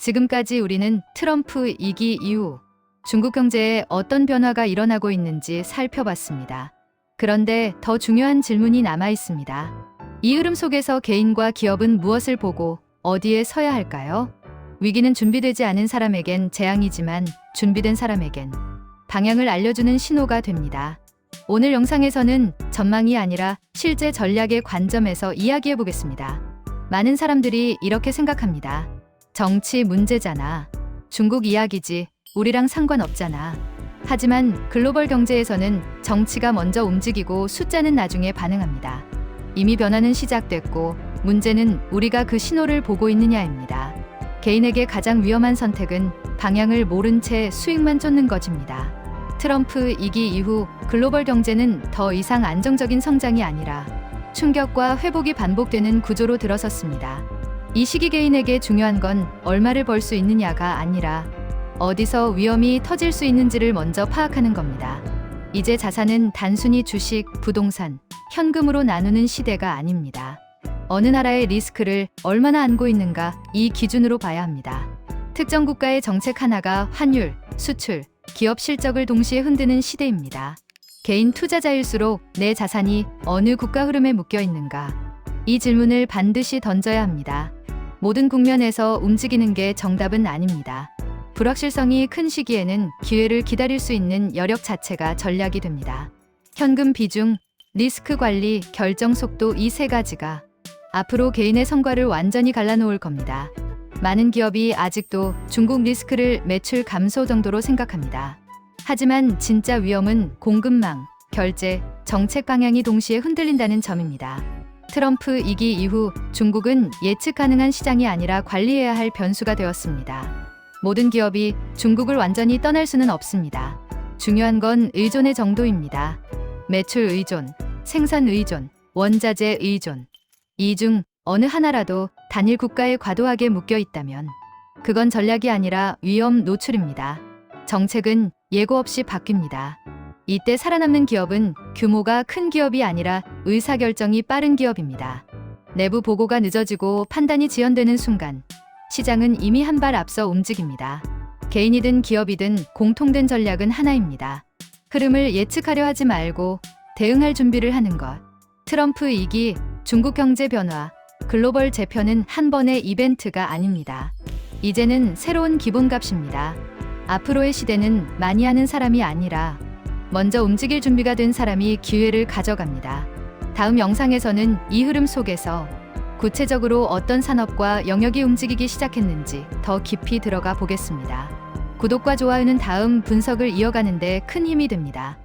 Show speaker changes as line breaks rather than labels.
지금까지 우리는 트럼프 2기 이후 중국 경제에 어떤 변화가 일어나고 있는지 살펴봤습니다. 그런데 더 중요한 질문이 남아 있습니다. 이 흐름 속에서 개인과 기업은 무엇을 보고 어디에 서야 할까요? 위기는 준비되지 않은 사람에겐 재앙이지만 준비된 사람에겐 방향을 알려주는 신호가 됩니다. 오늘 영상에서는 전망이 아니라 실제 전략의 관점에서 이야기해 보겠습니다. 많은 사람들이 이렇게 생각합니다. 정치 문제잖아. 중국 이야기지. 우리랑 상관없잖아. 하지만 글로벌 경제에서는 정치가 먼저 움직이고 숫자는 나중에 반응합니다. 이미 변화는 시작됐고 문제는 우리가 그 신호를 보고 있느냐입니다. 개인에게 가장 위험한 선택은 방향을 모른 채 수익만 쫓는 것입니다. 트럼프 2기 이후 글로벌 경제는 더 이상 안정적인 성장이 아니라 충격과 회복이 반복되는 구조로 들어섰습니다. 이 시기 개인에게 중요한 건 얼마를 벌 수 있느냐가 아니라 어디서 위험이 터질 수 있는지를 먼저 파악하는 겁니다. 이제 자산은 단순히 주식, 부동산, 현금으로 나누는 시대가 아닙니다. 어느 나라의 리스크를 얼마나 안고 있는가 이 기준으로 봐야 합니다. 특정 국가의 정책 하나가 환율, 수출, 기업 실적을 동시에 흔드는 시대입니다. 개인 투자자일수록 내 자산이 어느 국가 흐름에 묶여 있는가? 이 질문을 반드시 던져야 합니다. 모든 국면에서 움직이는 게 정답은 아닙니다. 불확실성이 큰 시기에는 기회를 기다릴 수 있는 여력 자체가 전략이 됩니다. 현금 비중, 리스크 관리, 결정 속도 이 세 가지가 앞으로 개인의 성과를 완전히 갈라놓을 겁니다. 많은 기업이 아직도 중국 리스크를 매출 감소 정도로 생각합니다. 하지만 진짜 위험은 공급망, 결제, 정책 방향이 동시에 흔들린다는 점입니다. 트럼프 2기 이후 중국은 예측 가능한 시장이 아니라 관리해야 할 변수가 되었습니다. 모든 기업이 중국을 완전히 떠날 수는 없습니다. 중요한 건 의존의 정도입니다. 매출 의존, 생산 의존, 원자재 의존. 이 중 어느 하나라도 단일 국가에 과도하게 묶여 있다면 그건 전략이 아니라 위험 노출입니다. 정책은 예고 없이 바뀝니다. 이때 살아남는 기업은 규모가 큰 기업이 아니라 의사결정이 빠른 기업입니다. 내부 보고가 늦어지고 판단이 지연되는 순간 시장은 이미 한 발 앞서 움직입니다. 개인이든 기업이든 공통된 전략은 하나입니다. 흐름을 예측하려 하지 말고 대응할 준비를 하는 것. 트럼프 2기, 중국 경제 변화, 글로벌 재편은 한 번의 이벤트가 아닙니다. 이제는 새로운 기본값입니다. 앞으로의 시대는 많이 하는 사람이 아니라 먼저 움직일 준비가 된 사람이 기회를 가져갑니다. 다음 영상에서는 이 흐름 속에서 구체적으로 어떤 산업과 영역이 움직이기 시작했는지 더 깊이 들어가 보겠습니다. 구독과 좋아요는 다음 분석을 이어가는 데 큰 힘이 됩니다.